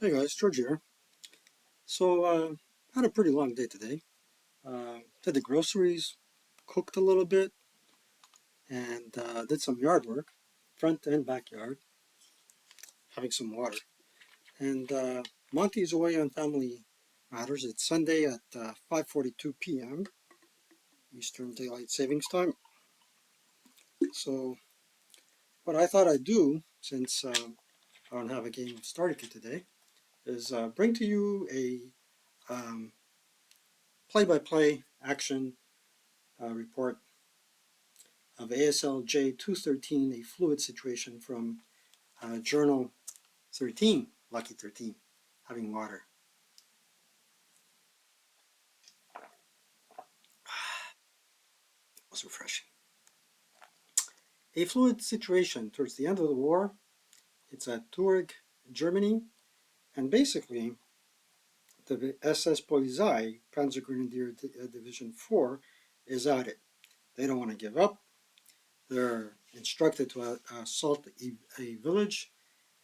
Hey guys, George here. Had a pretty long day today. Did the groceries, cooked a little bit, and did some yard work, front and backyard, having some water. And Monty's away on family matters. It's Sunday at 5:42 p.m. Eastern Daylight Savings Time. So what I thought I'd do, since I don't have a game of Starter Kit today, is bring to you a um, play-by-play action report of ASL J213 A Fluid Situation from Journal 13, Lucky 13, having water. It was refreshing. A fluid situation towards the end of the war. It's at Turg, Germany, and basically the SS Polizei, Panzergrenadier Division 4, is at it. They don't want to give up. They're instructed to assault a village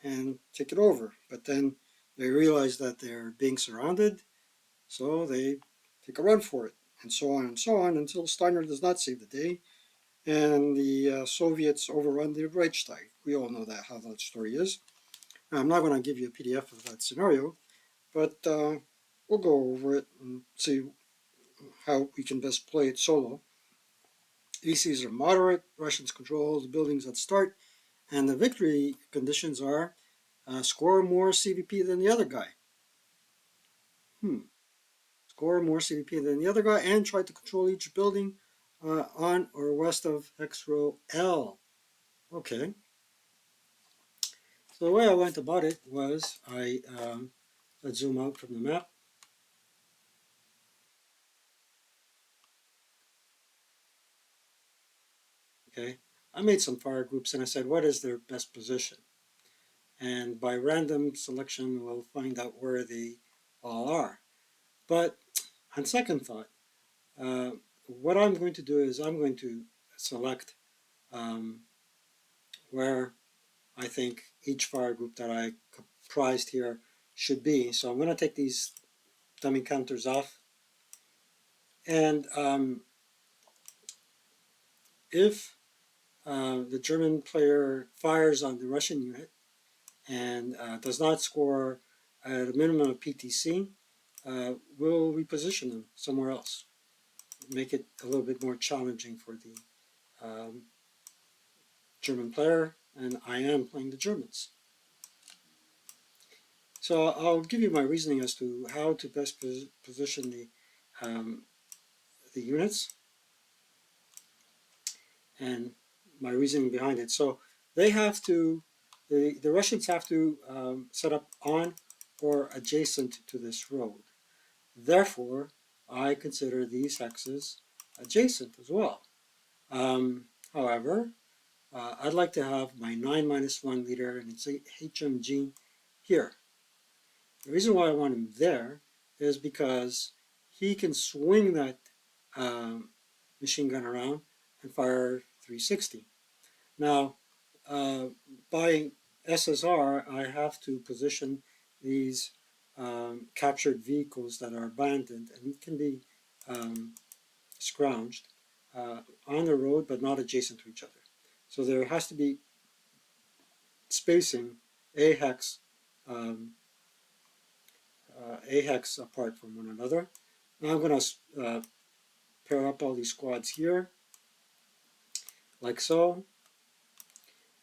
and take it over. But then they realize that they're being surrounded, so they take a run for it, and so on, until Steiner does not save the day, and the Soviets overrun the Reichstag. We all know how that story is. Now, I'm not going to give you a PDF of that scenario, but we'll go over it and see how we can best play it solo. ECs are moderate, Russians control the buildings at start, and the victory conditions are score more CVP than the other guy. Score more CVP than the other guy, and try to control each building on or west of hex row L. Okay. So the way I went about it was let's zoom out from the map. Okay. I made some fire groups and I said, what is their best position? And by random selection, we'll find out where they all are. But on second thought, what I'm going to do is I'm going to select um, where I think each fire group that I comprised here should be. So I'm going to take these dummy counters off. And if the German player fires on the Russian unit and does not score at a minimum of PTC, we'll reposition them somewhere else. Make it a little bit more challenging for the German player, and I am playing the Germans. So I'll give you my reasoning as to how to best position the units and my reasoning behind it. So they have to, the Russians have to set up on or adjacent to this road. Therefore, I consider these hexes adjacent as well. However, I'd like to have my 9-1 leader, and it's HMG here. The reason why I want him there is because he can swing that machine gun around and fire 360. Now, by SSR, I have to position these captured vehicles that are abandoned and can be scrounged on the road but not adjacent to each other. So there has to be spacing a hex apart from one another. Now I'm going to pair up all these squads here, like so.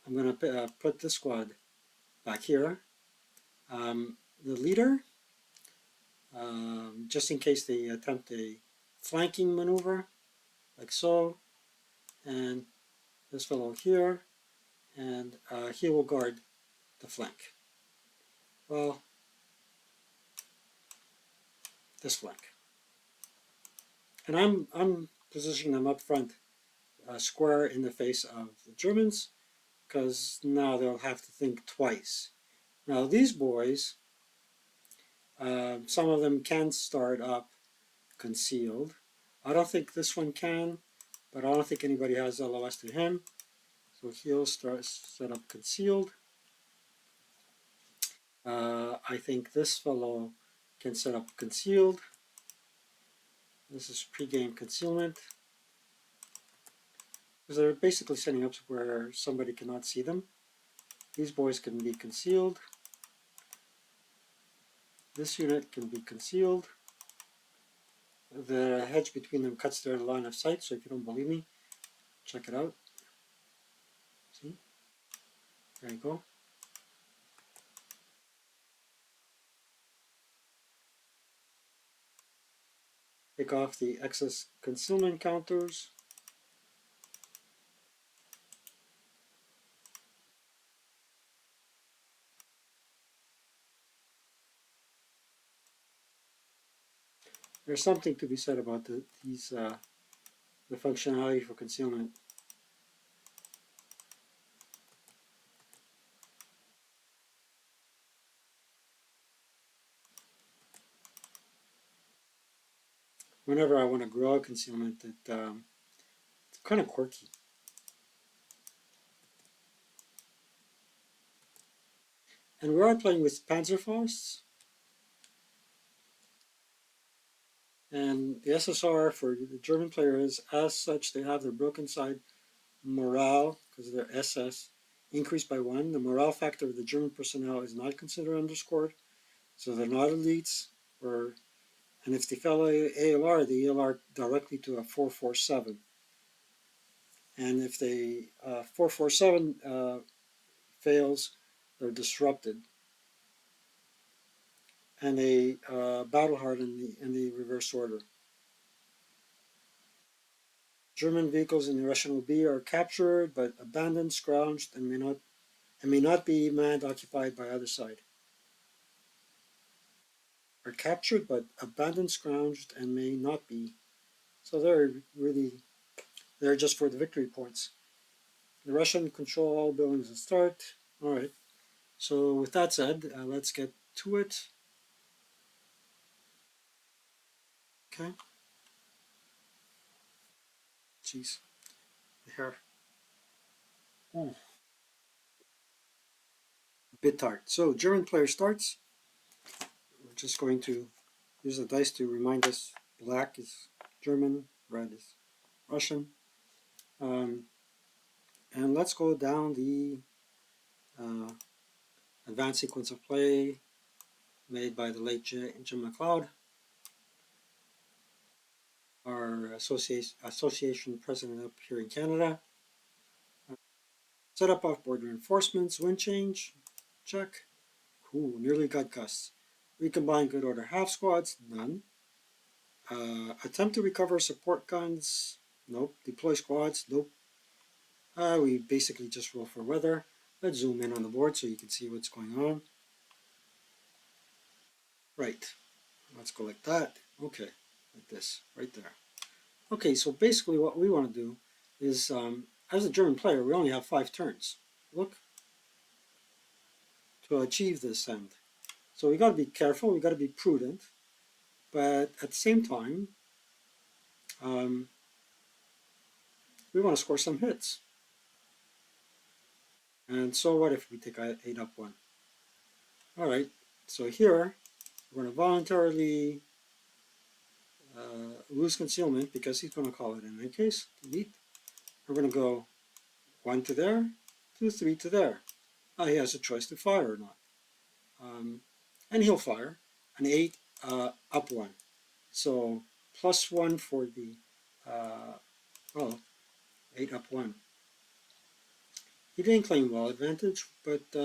I'm going to put this squad back here. The leader, just in case they attempt a flanking maneuver, like so, and this fellow here, and he will guard the flank. Well, this flank. And I'm positioning them up front, square in the face of the Germans, because now they'll have to think twice. Now these boys, some of them can start up concealed. I don't think this one can, but I don't think anybody has LOS to him. So he'll set up concealed. I think this fellow can set up concealed. This is pre-game concealment. Because they're basically setting up where somebody cannot see them. These boys can be concealed. This unit can be concealed. The hedge between them cuts their line of sight, so if you don't believe me, check it out. See? There you go. Take off the excess concealment counters. There's something to be said about the functionality for concealment. Whenever I want to grow out concealment, it's kind of quirky. And we are playing with Panzerfausts. And the SSR for the German players, as such, they have their broken side morale, because of their SS, increased by 1. The morale factor of the German personnel is not considered underscored, so they're not elites. And if they fail ALR, they ALR directly to a 447. And if they 447 fails, they're disrupted. And they battle hard in the reverse order. German vehicles in the Russian OB are captured, but abandoned, scrounged, and may not be manned occupied by either side. Are captured, but abandoned, scrounged, and may not be. So they're just for the victory points. The Russian control all buildings at start. All right. So with that said, let's get to it. Okay. Jeez, the hair. Oh, a bit tired. So German player starts. We're just going to use the dice to remind us black is German, red is Russian. Um, and let's go down the uh, advanced sequence of play made by the late Jim McLeod, our association president up here in Canada. Set up off-board reinforcements, wind change, check. Ooh, nearly got gusts. Recombine good order half squads, none. Attempt to recover support guns, nope. Deploy squads, nope. We basically just roll for weather. Let's zoom in on the board so you can see what's going on. Right, let's go like that. Okay, like this, right there. Okay, so basically what we want to do is, as a German player, we only have 5 turns. Look, to achieve this end. So we got to be careful, we got to be prudent, but at the same time, um, we want to score some hits. And so what if we take 8 up 1? All right, so here we're going to voluntarily lose concealment because he's going to call it in any case, delete. We're going to go 1 to there, 2, 3 to there. He has a choice to fire or not. And he'll fire an 8 up 1. So +1 for the, well, 8 up 1. He didn't claim wall advantage, but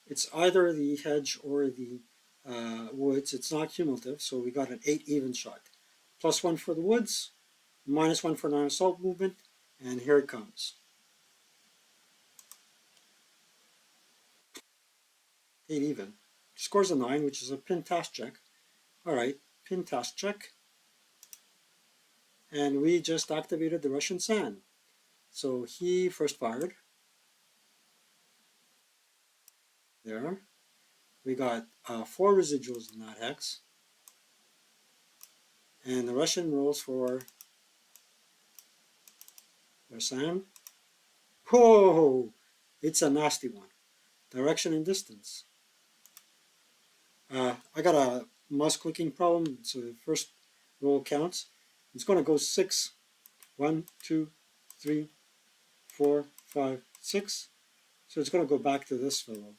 it's either the hedge or the woods. It's not cumulative, so we got an 8 even shot. +1 for the woods, -1 for non-assault movement, and here it comes. 8 even. Scores a 9, which is a pin task check. All right, pin task check. And we just activated the Russian SAN. So he first fired. There. We got 4 residuals in that hex. And the Russian rolls for their SAN. Whoa! It's a nasty one. Direction and distance. I got a mouse clicking problem, so the first roll counts. It's going to go 6. 1, 2, 3, 4, 5, 6. So it's going to go back to this fellow.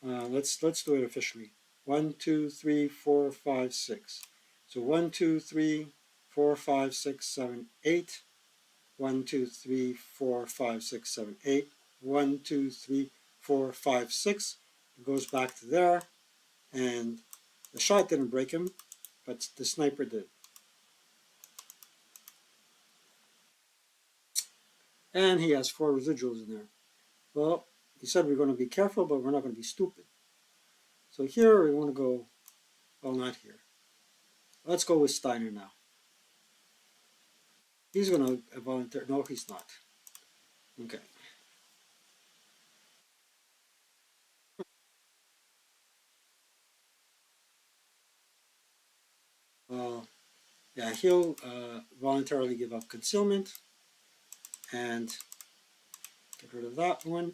Let's do it officially. 1, 2, 3, 4, 5, 6. So 1, 2, 3, 4, 5, 6, 7, 8. 1, 2, 3, 4, 5, 6, 7, 8. 1, 2, 3, 4, 5, 6. It goes back to there, and the shot didn't break him, but the sniper did. And he has 4 residuals in there. Well, he said we're going to be careful, but we're not going to be stupid. So here we want to go, well, not here. Let's go with Steiner now. He's going to volunteer. No, he's not. Okay. Yeah, he'll voluntarily give up concealment and get rid of that one.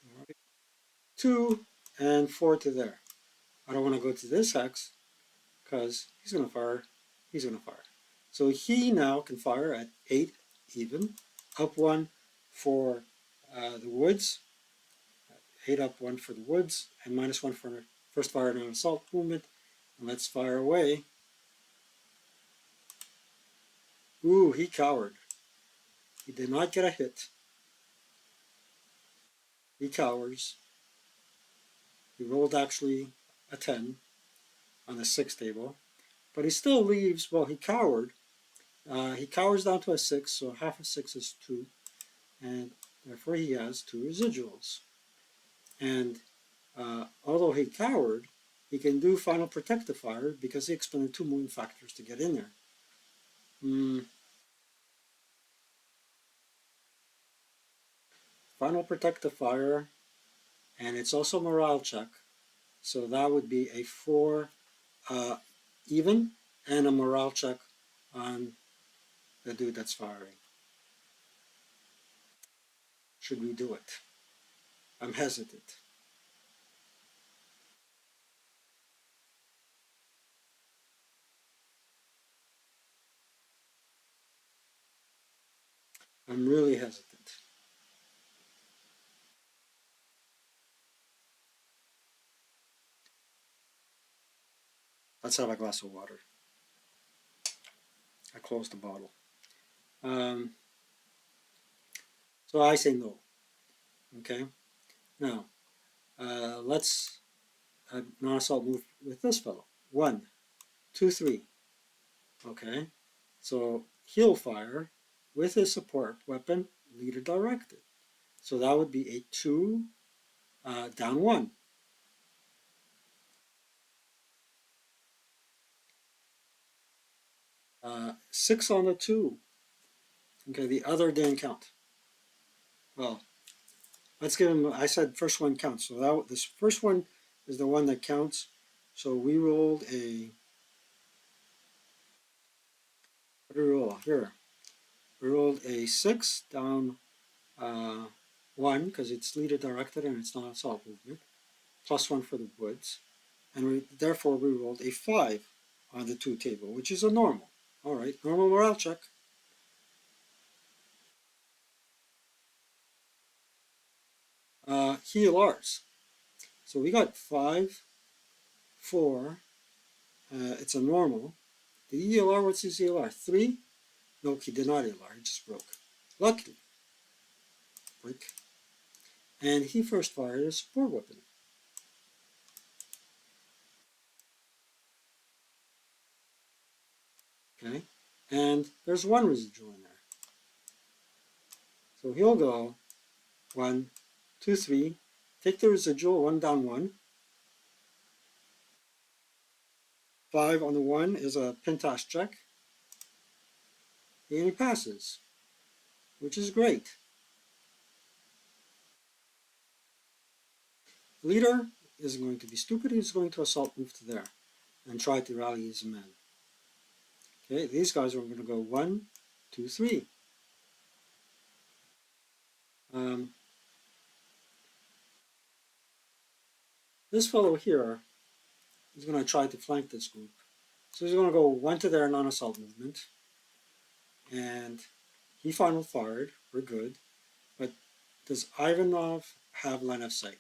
All right. 2 and 4 to there. I don't want to go to this hex because he's going to fire. He's going to fire. So he now can fire at 8 even. Up 1 for the woods. 8 up 1 for the woods. And -1 for first fire and an assault movement. And let's fire away. Ooh, he cowered. He did not get a hit. He cowers. He rolled actually a 10 on the 6 table. But he still leaves, well, he cowered. He cowers down to a 6, so half of 6 is 2. And therefore he has 2 residuals. And although he cowered, he can do final protective fire because he expended 2 moving factors to get in there. Final protective fire, and it's also morale check. So that would be a 4 even and a morale check on the dude that's firing. Should we do it? I'm hesitant. I'm really hesitant. Let's have a glass of water. I closed the bottle. Um, so I say no. Okay. Now, let's non-assault move with this fellow. 1, 2, 3. Okay. So he'll fire with his support weapon, leader directed. So that would be a 2 down 1. 6 on the 2. Okay, the other didn't count. Well, let's give him, I said first one counts. So this first one is the one that counts. So we rolled a, what did we roll? Here. We rolled a 6 down 1 because it's leader directed and it's not assault movement. +1 for the woods. And therefore we rolled a 5 on the 2 table, which is a normal. All right, normal morale check. HELRs. So we got 5, 4. It's a normal. The ELR, what's his ELR? 3? No, he did not ELR. He just broke. Luckily. Break. And he first fired a support weapon. Okay. And there's 1 residual in there. So he'll go 1, 2, 3. Take the residual, 1 down 1. 5 on the 1 is a pintash check. And he passes, which is great. Leader isn't going to be stupid. He's going to assault move to there and try to rally his men. Okay, these guys are going to go 1, 2, 3. Um, This fellow here is going to try to flank this group. So he's going to go one to their non-assault movement. And he final fired. We're good. But does Ivanov have line of sight?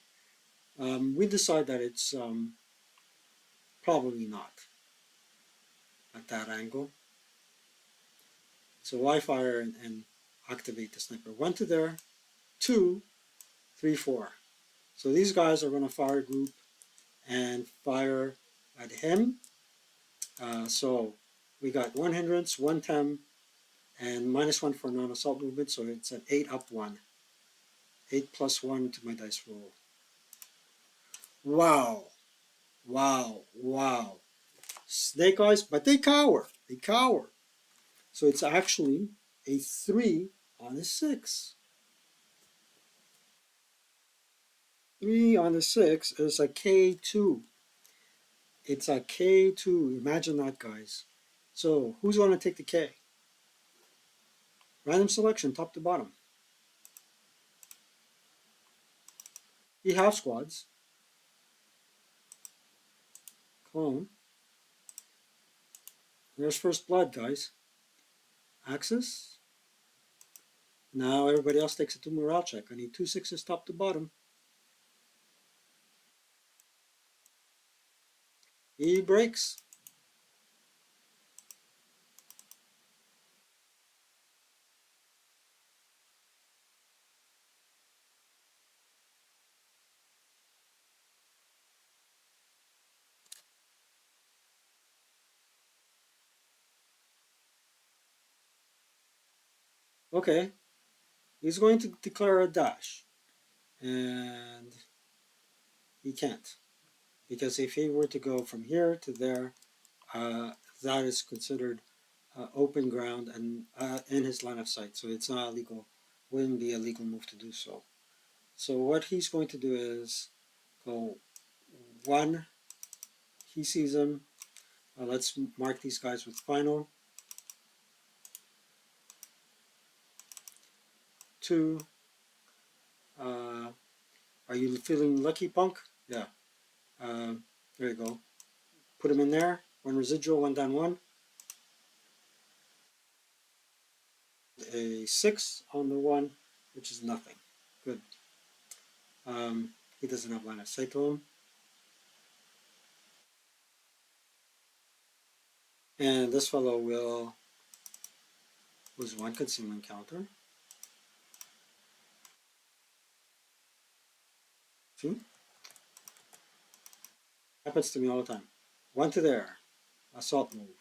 We decide that it's probably not at that angle. So I fire and activate the sniper. One to there, 2, 3, 4. So these guys are going to fire group and fire at him. So we got one hindrance, one tem, and -1 for non-assault movement. So it's an 8 up 1. 8 plus 1 to my dice roll. Wow. Wow. Wow. Snake eyes, but they cower. They cower. So it's actually a 3 on a 6. 3 on the 6 is a K2. It's a K2. Imagine that, guys. So who's going to take the K? Random selection, top to bottom. He half squads. Clone. There's first blood, guys. Axis. Now everybody else takes a 2 morale check. I need 2 6s top to bottom. He breaks. Okay. He's going to declare a dash. And he can't. Because if he were to go from here to there, that is considered open ground and in his line of sight. So it's not illegal. Wouldn't be a legal move to do so. So what he's going to do is go 1. He sees him. Let's mark these guys with final. 2. Are you feeling lucky, punk? Yeah. There you go. Put him in there. 1 residual, 1 down 1. A 6 on the 1, which is nothing. Good. He doesn't have line of sight to him. And this fellow will lose 1 concealment counter. See? Happens to me all the time. 1 to there. Assault move.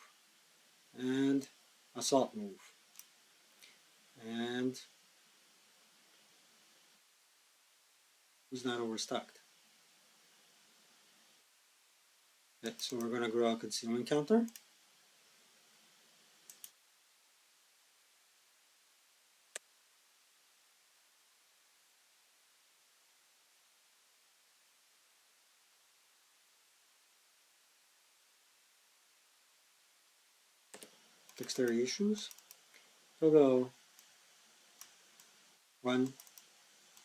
And assault move. And who's not overstocked? Okay, so we're going to grow a concealment counter. Dexterity issues. He'll go 1,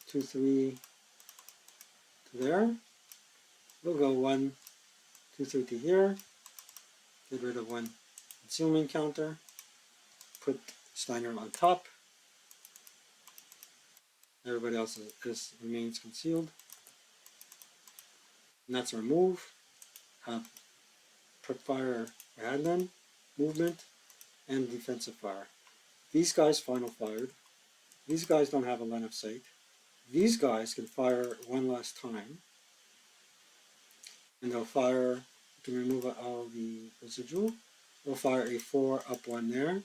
2, 3 to there. We'll go 1, 2, 3 to here. Get rid of 1 concealment counter. Put Steiner on top. Everybody else remains concealed. And that's our move. Prep fire random, movement, and defensive fire. These guys final fired. These guys don't have a line of sight. These guys can fire 1 last time. And they'll fire, you can remove all the residual. They'll fire a 4 up 1 there.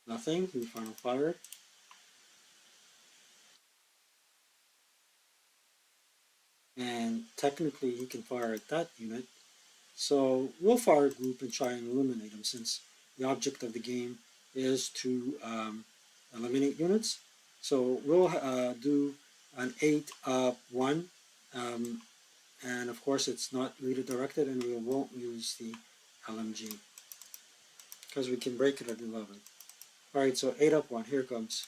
Nothing, he final fired. And technically he can fire at that unit. So we'll fire a group and try and eliminate them, since the object of the game is to eliminate units. So we'll do an 8 up 1. And of course it's not leader directed, and we won't use the LMG because we can break it at 11. Alright, so 8 up 1, here it comes.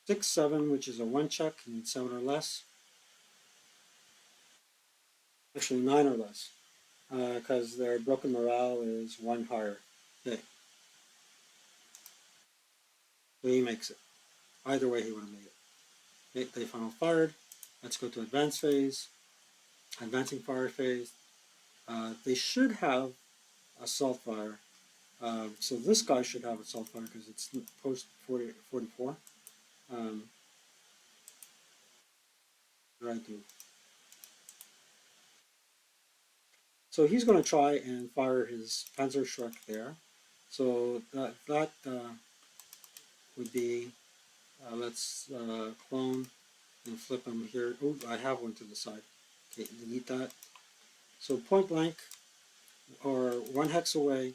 6, 7, which is a 1 check, you need 7 or less. Actually, 9 or less, because their broken morale is 1 higher. Okay, so he makes it. Either way, he would have made it. Okay, they final fired. Let's go to advanced phase, advancing fire phase. They should have assault fire. So this guy should have assault fire because it's post 44. Um, right. So he's going to try and fire his Panzerschreck there. So that would be, let's clone and flip him here. Oh, I have one to the side. Okay, delete that. So point blank, or 1 hex away,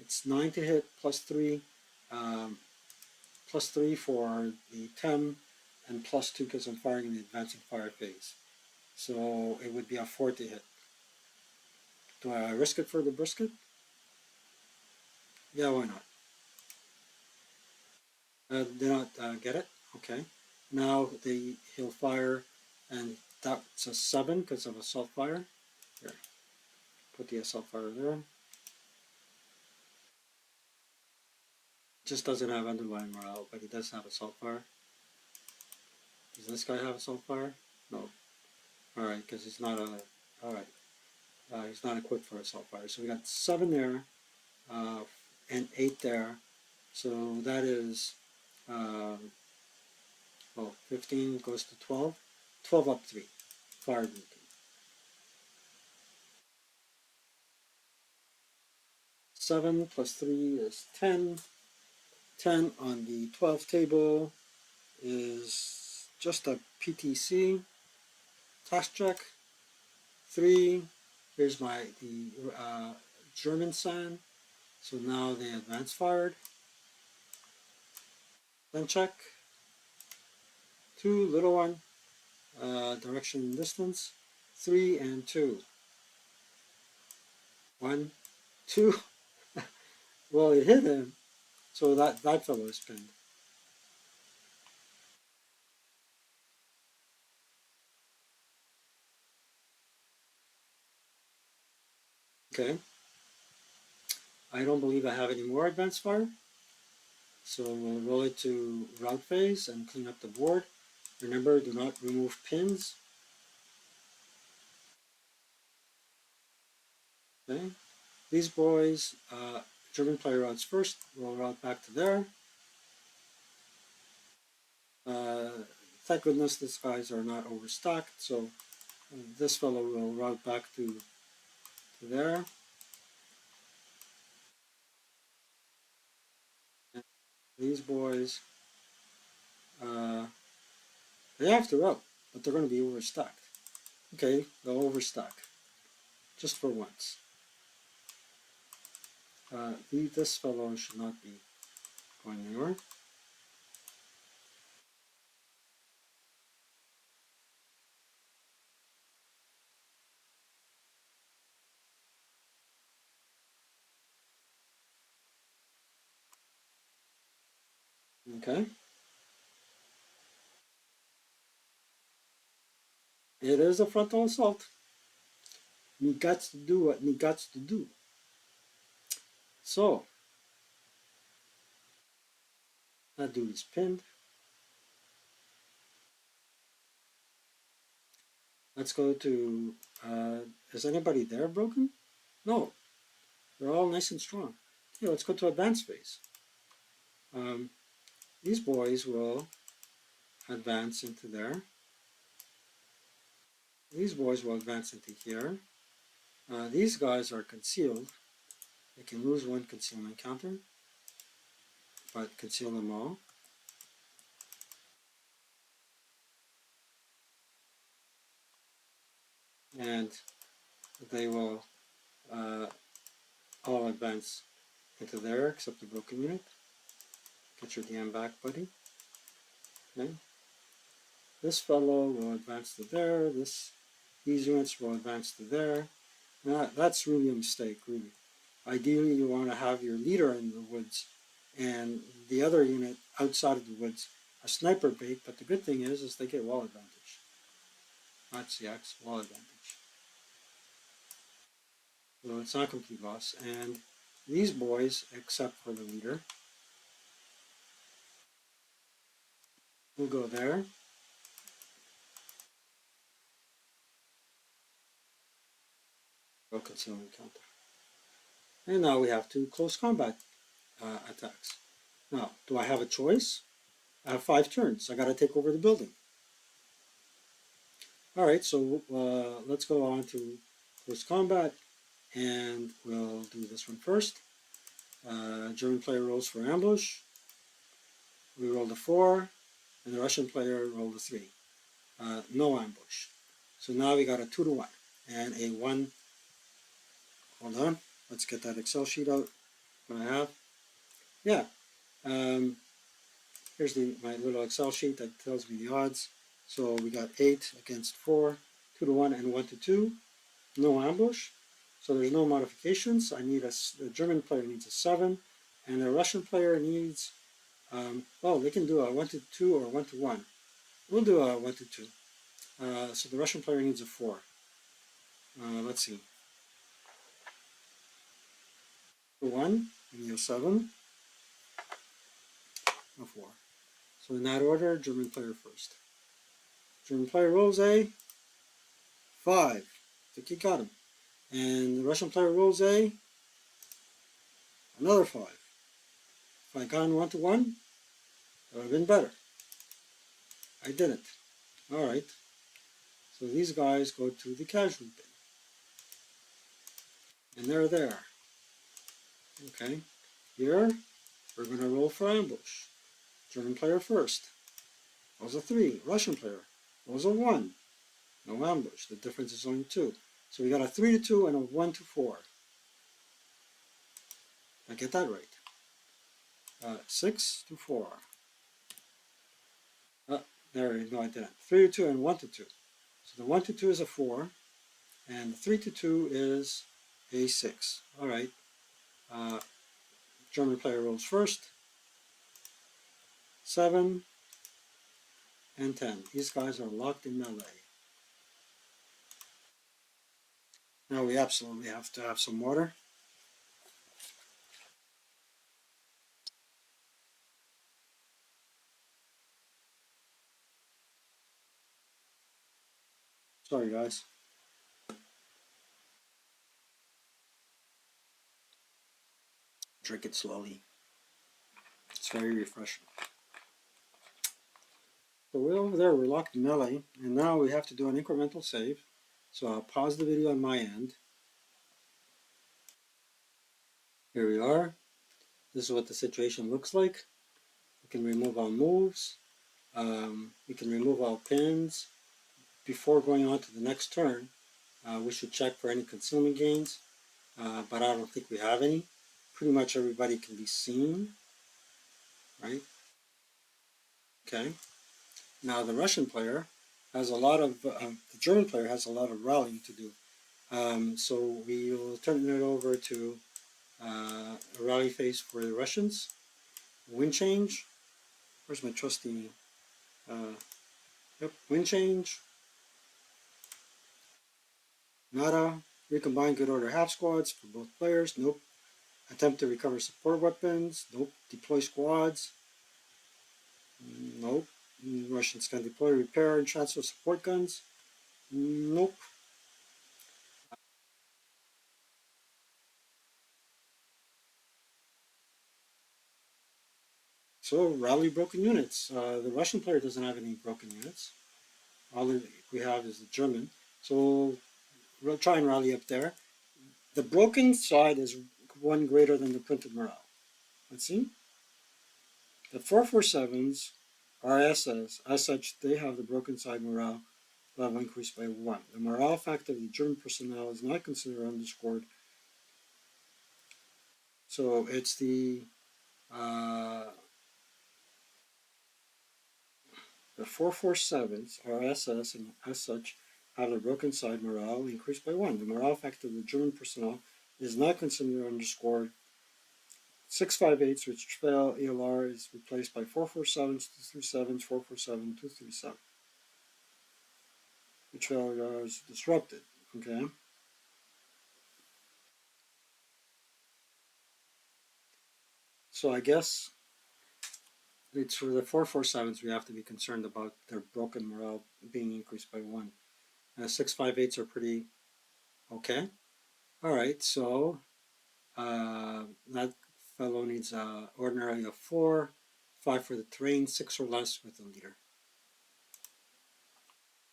it's 9 to hit, um, plus 3 for the TEM, and plus 2 because I'm firing in the advancing fire phase. So it would be a 4 to hit. Do I risk it for the brisket? Yeah, why not? Did not get it? Okay. Now he'll fire, and that's a 7 because of assault fire. Here, put the assault fire there. Just doesn't have underlying morale, but he does have assault fire. Does this guy have assault fire? No. All right, because he's not a. All right, he's not equipped for assault fire. So we got 7 there, uh, and 8 there. So that is, uh, well, 15 goes to 12. 12 up 3. Fire beacon. 7 plus 3 is 10. 10 on the 12 table is just a PTC. Task check. 3. Here's the German sign. So now they advance fired. Then check. 2, little one. Direction and distance. 3 and 2. 1, 2. Well, it hit him. So that fellow is pinned. Okay. I don't believe I have any more advanced fire. So we'll roll it to route phase and clean up the board. Remember, do not remove pins. Okay. These boys, German player routes first. We'll route back to there. Uh, thank goodness these guys are not overstocked. So this fellow will route back to there. And these boys, uh, they have to route, but they're going to be overstocked. Okay, they'll overstock just for once. This fellow should not be going anywhere. Okay. It is a frontal assault. Me got to do what me got to do. So, that dude is pinned. Let's go to, is anybody there broken? No, they're all nice and strong. Okay, let's go to advanced phase. Um, these boys will advance into there. These boys will advance into here. These guys are concealed. They can lose 1 concealment counter, but conceal them all. And they will all advance into there except the broken unit. Get your DM back, buddy. Okay. This fellow will advance to there. These units will advance to there. Now, that's really a mistake, really. Ideally, you want to have your leader in the woods and the other unit outside of the woods a sniper bait, but the good thing is they get wall advantage. That's the X, wall advantage. So it's not complete loss. And these boys, except for the leader, will go there. Go concealment counter. And now we have two close combat attacks. Now, do I have a choice? I have 5 turns. I got to take over the building. All right, so let's go on to close combat, and we'll do this one first. German player rolls for ambush. We rolled a 4, and the Russian player rolled a 3. No ambush. So now we got a 2 to 1 and a 1. Hold on, let's get that Excel sheet out. What I have. Yeah. Here's my little Excel sheet that tells me the odds. So we got 8 against 4, 2 to 1, and 1 to 2. No ambush. So there's no modifications. I need the German player needs a 7, and the Russian player needs, well, they can do a 1 to 2 or 1 to 1. We'll do a 1 to 2. So the Russian player needs a 4. Let's see. 1, and you 7, a 4. So in that order, German player first. German player rolls a 5. I think he got him. And the Russian player rolls another 5. If I gone 1 to 1, that would have been better. I didn't. All right. So these guys go to the casualty bin. And they're there. Okay. Here, we're going to roll for ambush. German player first. Rolls a 3. Russian player rolls a 1. No ambush. The difference is only 2. So we got a 3 to 2 and a 1 to 4. I get that right. 6 to 4. There, no, I didn't. 3 to 2 and 1 to 2. So the 1 to 2 is a 4, and the 3 to 2 is a 6. All right. German player rolls first. 7 and 10. These guys are locked in melee. Now we absolutely have to have some water. Sorry, guys. Drink it slowly. It's very refreshing. So we're over there, we're locked in melee, and now we have to do an incremental save. So I'll pause the video on my end. Here we are. This is what the situation looks like. We can remove our moves. We can remove our pins. Before going on to the next turn, we should check for any concealment gains, but I don't think we have any. Pretty much everybody can be seen, right? Okay. Now the Russian player has a lot of, the German player has a lot of rallying to do. So we will turn it over to a rally phase for the Russians. Wind change. Where's my trusty? Yep, wind change. Nada. Recombine good order half squads for both players. Nope. Attempt to recover support weapons. Nope. Deploy squads. Nope. Russians can deploy, repair, and transfer support guns. Nope. So rally broken units. The Russian player doesn't have any broken units. All we have is the German. So we'll try and rally up there. The broken side is 1 greater than the printed morale. Let's see. The 447s are SS. As such, they have the broken side morale level increased by 1. The morale factor of the German personnel is not considered underscored. So it's the 447s are SS and as such have the broken side morale increased by 1. The morale factor of the German personnel is not considered underscored. 658s, which fail ELR, is replaced by 447s, 237s, 447, 237, which fail ELR is disrupted. Okay. So I guess it's for the 447s we have to be concerned about their broken morale being increased by 1. 658s are pretty okay. All right, so that fellow needs ordinary of 4, 5 for the terrain, 6 or less with a leader.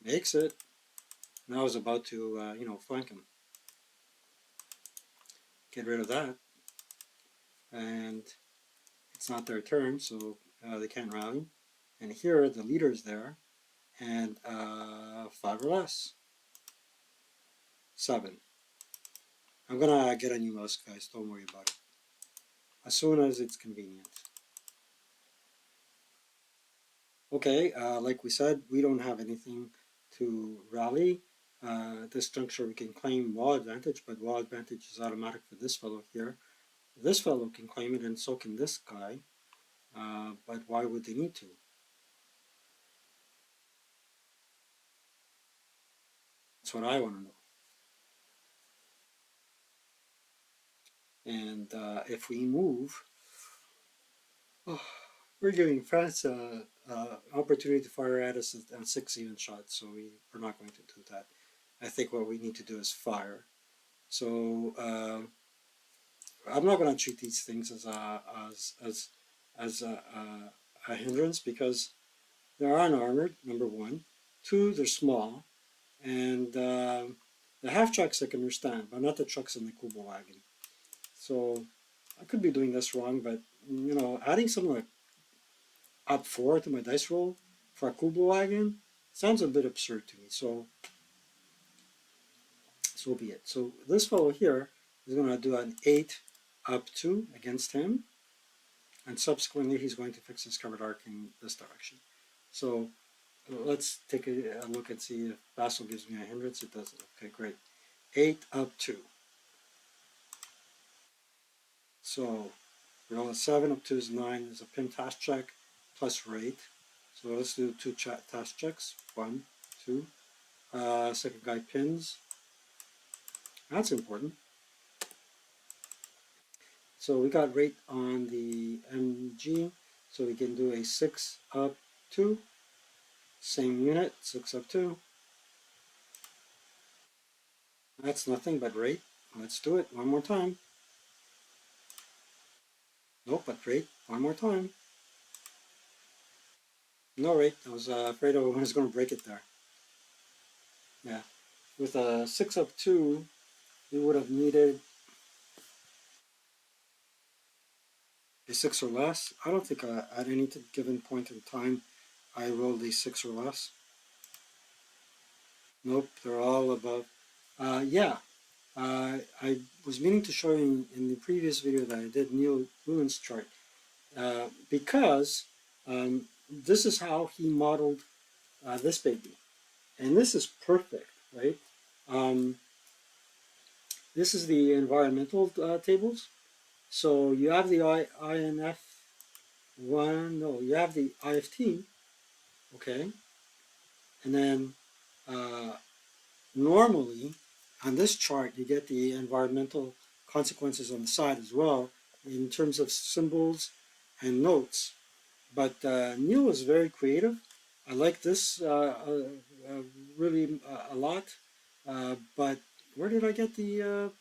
Makes it. Now I was about to, flank him. Get rid of that. And it's not their turn, so they can't rally. And here the leader's there, and 5 or less. 7. I'm gonna get a new mouse, guys. Don't worry about it. As soon as it's convenient. Okay, like we said, we don't have anything to rally. At this juncture, we can claim wall advantage, but wall advantage is automatic for this fellow here. This fellow can claim it, and so can this guy. But why would they need to? That's what I want to know. And if we move, oh, we're giving France an opportunity to fire at us on 6 even shots, so we're not going to do that. I think what we need to do is fire. So I'm not going to treat these things as a hindrance because they are unarmored. Number one, two, they're small, and the half trucks I can understand, but not the trucks in the Kubo wagon. So I could be doing this wrong, but adding something like up 4 to my dice roll for a Kubo wagon sounds a bit absurd to me. So be it. So this fellow here is going to do an 8 up 2 against him, and subsequently he's going to fix his covered arc in this direction. So let's take a look and see if Vassal gives me a hindrance. It doesn't. Okay, great. 8 up 2. So roll a 7 up 2 is 9. Is a pin task check plus rate. So let's do 2 task checks. 1, 2. Second guy pins. That's important. So we got rate on the MG. So we can do a 6 up 2. Same unit, 6 up 2. That's nothing but rate. Let's do it one more time. Nope, but rate one more time. No rate. I was afraid I was going to break it there. Yeah. With a 6 up 2, we would have needed a 6 or less. I don't think at any given point in time I rolled a 6 or less. Nope, they're all above. Yeah, I was meaning to show you in the previous video that I did Neil Lewin's chart because this is how he modeled this baby. And this is perfect, right? Um, this is the environmental tables. So you have the INF one, no, you have the IFT, okay? And then normally on this chart, you get the environmental consequences on the side as well in terms of symbols and notes. But Neil was very creative. I like this really a lot. But where did I get the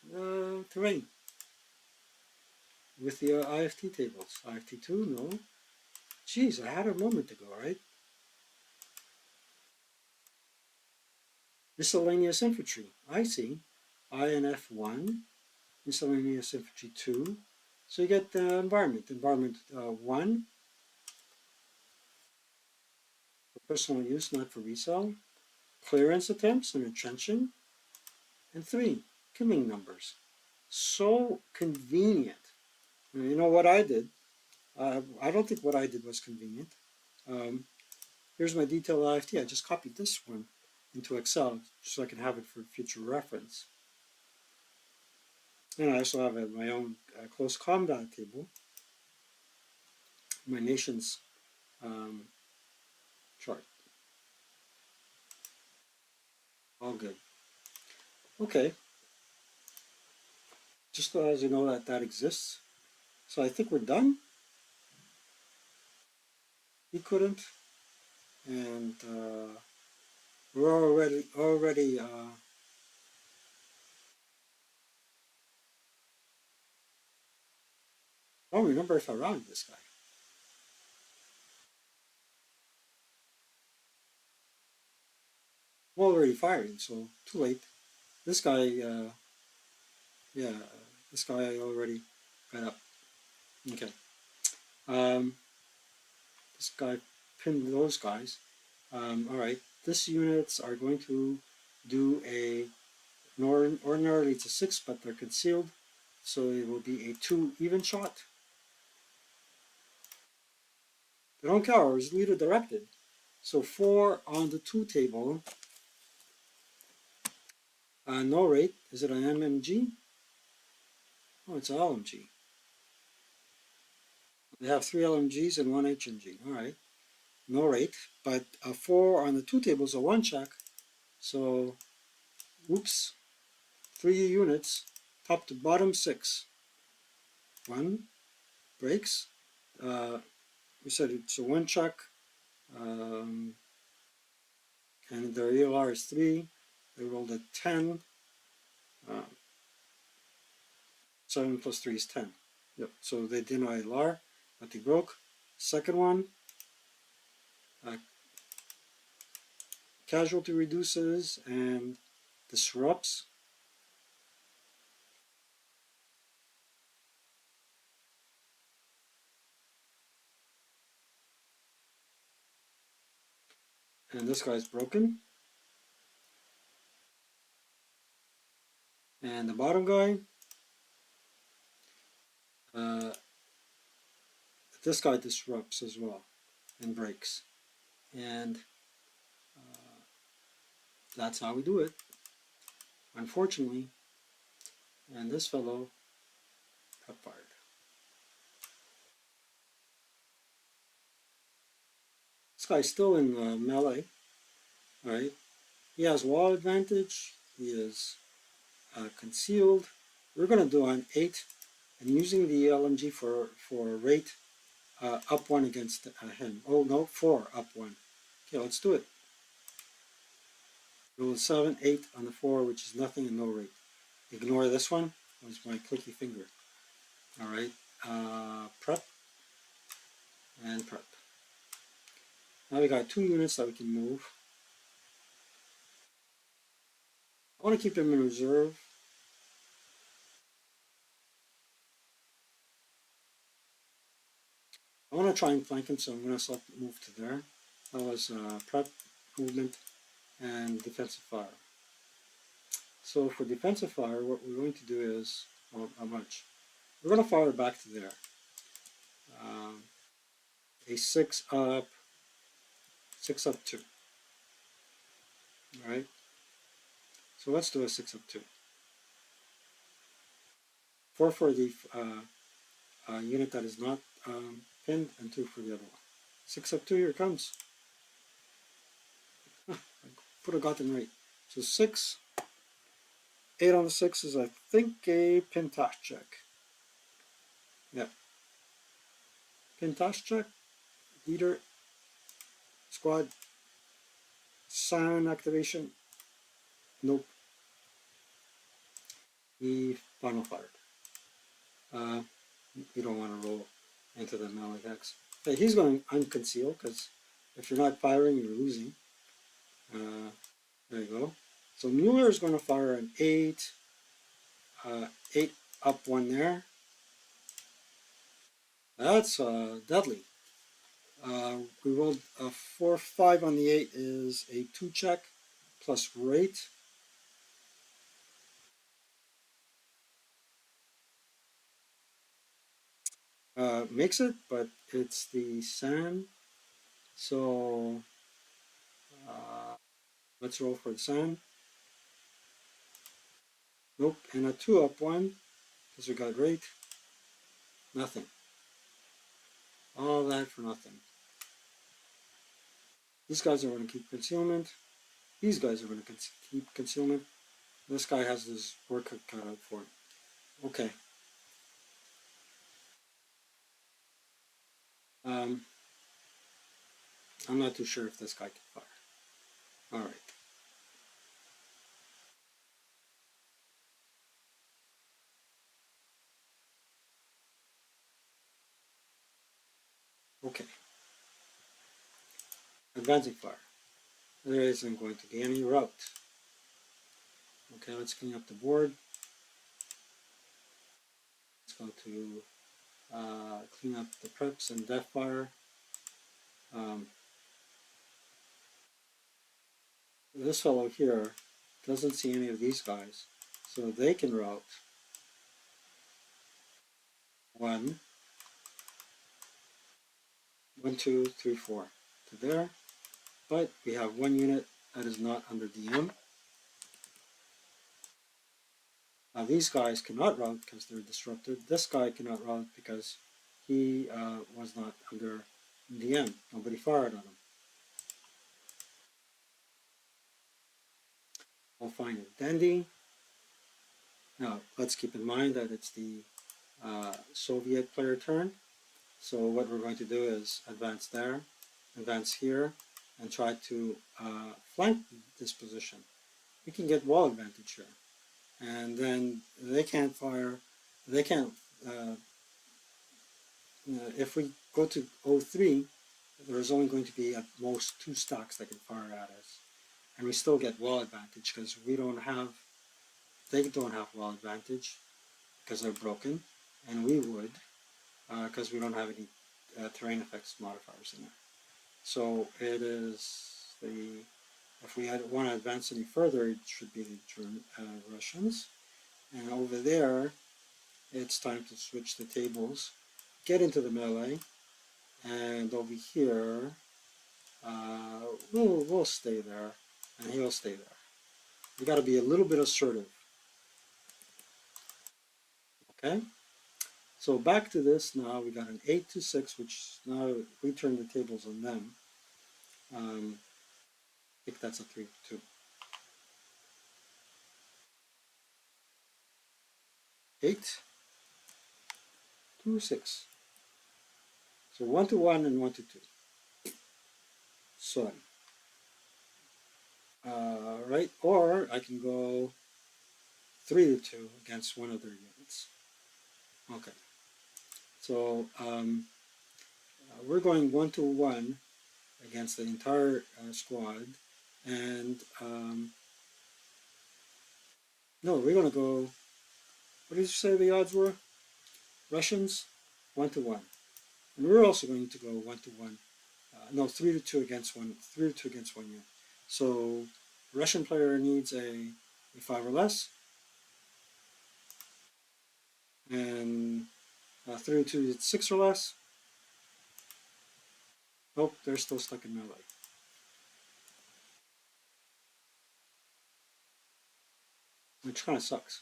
terrain? With the IFT tables. IFT2, no. Geez, I had a moment ago, right? Miscellaneous infantry. I see. INF1, miscellaneous infantry 2. So you get the environment. Environment 1, for personal use, not for resale. Clearance attempts and entrenching. And 3, killing numbers. So convenient. You know what I did? I don't think what I did was convenient. Um, Here's my detailed IFT. I just copied this one into Excel so I can have it for future reference. And I also have my own close combat table, my nation's um, chart. All good. Okay, just as you know that exists. So I think we're done. he couldn't, and we're already. I don't remember if I rounded this guy. I'm already firing, so too late. This guy, yeah, this guy I already got up. Okay. Um, this guy pinned those guys. All right. This units are going to do a ordinarily it's a 6, but they're concealed, so it will be a 2 even shot. They don't care. It's leader directed. So 4 on the 2 table. No rate. Is it an MMG? Oh, it's an LMG. They have 3 LMGs and 1 HMG. All right. No rate. But a 4 on the 2 table is a 1 check. So, whoops. 3 units. Top to bottom 6. 1 breaks. We said it's a 1 check. Um, and their ELR is 3. They rolled a 10. Uh, 7 plus 3 is 10. Yep. So they did no ELR, but they broke. Second one, uh, casualty reduces and disrupts. And this guy's broken. And the bottom guy, uh, this guy disrupts as well and breaks. And that's how we do it, unfortunately. And this fellow got fired. This guy's still in melee, right? He has wall advantage. He is concealed. We're going to do an 8 and using the LMG for rate up 1 against him. Oh no, 4 up 1. Okay, let's do it. Roll 7, 8 on the 4, which is nothing and no rate. Ignore this one. That was my clicky finger. All right, prep and prep. Now we got 2 units that we can move. I want to keep them in reserve. I want to try and flank him, so I'm going to select move to there. That was prep, movement, and defensive fire. So for defensive fire, what we're going to do is a bunch. We're going to fire back to there. Um, a 6 up, 2. All right. So let's do a 6 up 2. 4 for the unit that is not pinned, and 2 for the other one. 6 up 2. Here it comes. I could have gotten right. So 6. 8 on the 6 is, I think, a pintash check. Yeah. Pintash check. Leader. Squad. Sound activation. Nope. He final fired. Uh, you don't want to roll into the melee hex. Okay, he's going unconceal because if you're not firing, you're losing. There you go. So Mueller is going to fire an 8. 8 up 1 there. That's deadly. We rolled a 4, 5 on the 8 is a 2 check plus rate. Makes it, but it's the sand. So let's roll for the sand. Nope, and a 2 up 1 because we got rate. Nothing. All that for nothing. These guys are going to keep concealment. These guys are going to keep concealment. This guy has his work cut out for him. Okay. Um, I'm not too sure if this guy can fire. All right. Okay. Advancing fire. There isn't going to be any route. Okay, let's clean up the board. Let's go to clean up the preps and death fire. This fellow here doesn't see any of these guys, so they can route 1, 1, 2, 3, 4 to there. But we have one unit that is not under DM. Now these guys cannot route because they're disrupted. This guy cannot route because he was not under DM. Nobody fired on him. I'll find it dandy. Now let's keep in mind that it's the Soviet player turn. So what we're going to do is advance there, advance here, and try to flank this position. We can get wall advantage here. And then they can't fire, they can't, if we go to 03, there's only going to be at most 2 stocks that can fire at us. And we still get wall advantage because we don't have, they don't have wall advantage because they're broken, and we would because we don't have any terrain effects modifiers in there. So it is the, if we want to advance any further, it should be the Russians. And over there, it's time to switch the tables, get into the melee, and over here, we'll stay there, and he'll stay there. We got to be a little bit assertive. Okay? So back to this now, we got an 8 to 6, which now we turn the tables on them. I think that's a 3 2. 8 to 6. So 1 to 1 and 1 to 2. So, right, or I can go 3 to 2 against one of their units. Okay. So we're going 1 to 1 against the entire squad, and no, we're going to go. What did you say the odds were? Russians 1 to 1, and we're also going to go 1 to 1. No, 3 to 2 against one. 3 to 2 against one unit. So Russian player needs a 5 or less, and 3 to 2 is 6 or less. Nope, they're still stuck in melee. Which kind of sucks.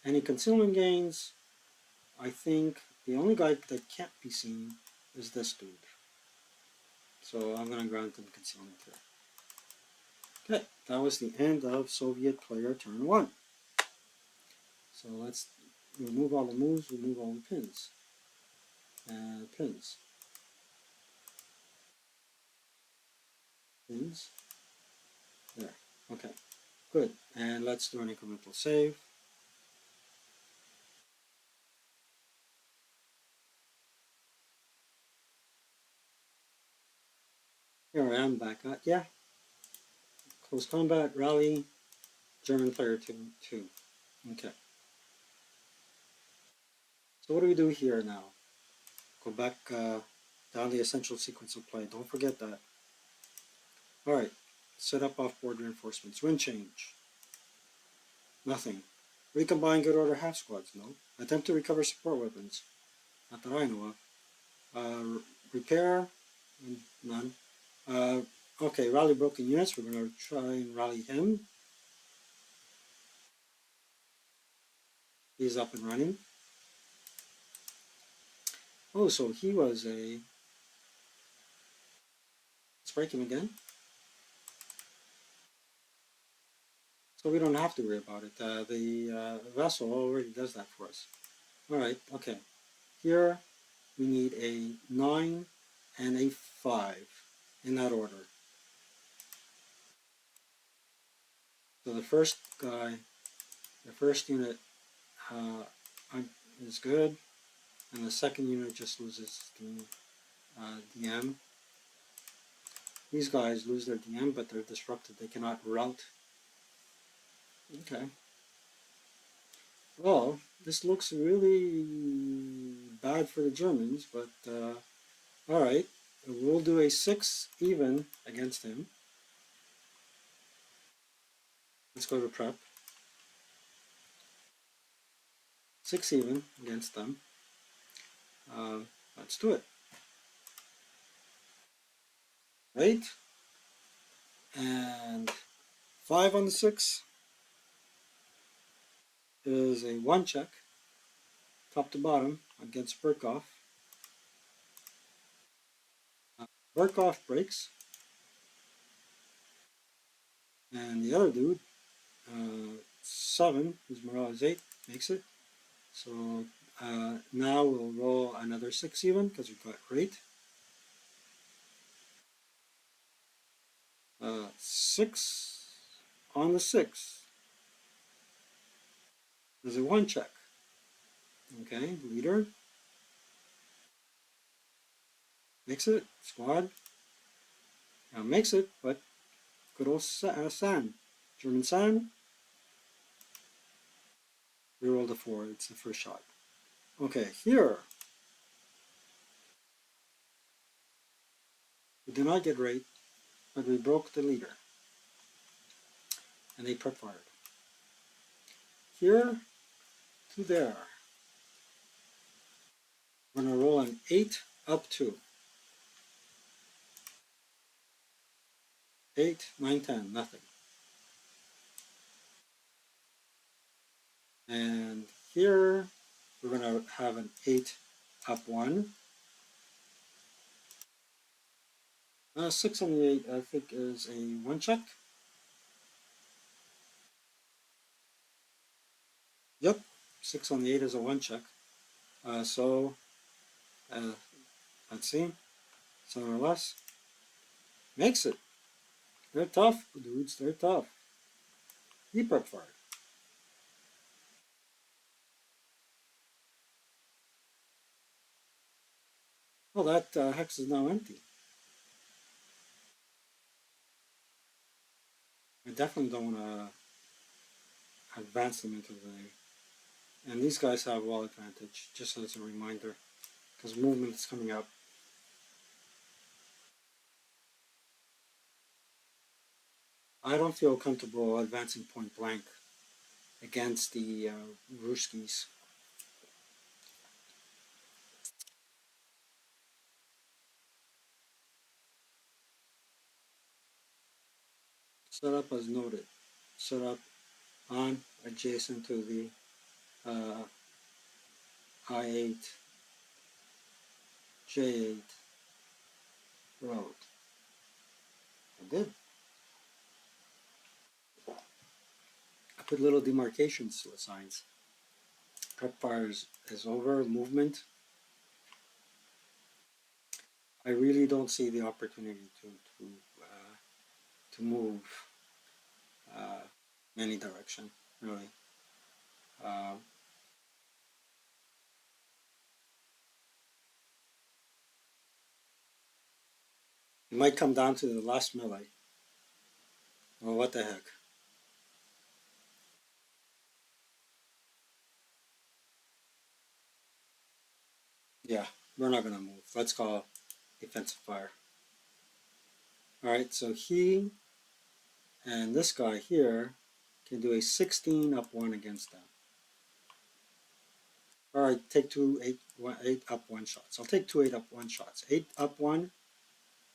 Any concealment gains, I think the only guy that can't be seen is this dude. So I'm going to grant him concealment here. Okay, that was the end of Soviet player turn 1. So let's remove all the moves, remove all the pins. Pins. Pins. There. Okay, good. And let's do an incremental save. Here I am back at, yeah. Close combat, rally, German player 2. Okay. So what do we do here now? Go back down the essential sequence of play. Don't forget that. Alright. Set up off-board reinforcements. Wind change. Nothing. Recombine good order half squads. No. Attempt to recover support weapons. Not that I know of. Repair. None. Okay, rally broken units. We're going to try and rally him. He's up and running. Oh, so he was a... Let's break him again. So we don't have to worry about it. The vessel already does that for us. Alright, okay. Here we need a 9 and a 5. in that order. So the first guy, the first unit is good, and the second unit just loses the DM. These guys lose their DM, but they're disrupted. They cannot route. Okay. Well, this looks really bad for the Germans, but all right. We'll do a 6 even against him. Let's go to prep. 6 even against them. Let's do it. Right? And 5 on the 6 is a 1 check, top to bottom, against Burkhoff. Burkhoff breaks. And the other dude, 7, whose morale is 8, makes it. So now we'll roll another 6 even, because we've got rate. 6 on the 6 is a 1 check. Okay, leader. Makes it. Squad. Now makes it, but good old San. German San. Reroll the 4. It's the first shot. Okay, here. We did not get rate, but we broke the leader. And they prep fired. Here to there. We're going to roll an 8 up 2. 8, 9, 10, nothing. And here we're going to have an 8 up 1. 6 on the 8 I think is a 1 check. Yep, 6 on the 8 is a 1 check. So let's see, 7 or less. Makes it. They're tough, dudes, they're tough. He prep fired. Well, that hex is now empty. I definitely don't want to advance them into the... And these guys have wall advantage, just as a reminder, because movement is coming up. I don't feel comfortable advancing point blank against the Ruskies. Set up as noted. Set up on adjacent to the I8, J8 road. I did. I put little demarcation signs. Prep fire is over. Movement. I really don't see the opportunity to move in any direction, really. It might come down to the last melee. Well, what the heck. Yeah, we're not going to move. Let's call defensive fire. Alright, so he and this guy here can do a 16 up 1 against them. Alright, take 8 up 1 shots. I'll take 2 8 up 1 shots. 8 up 1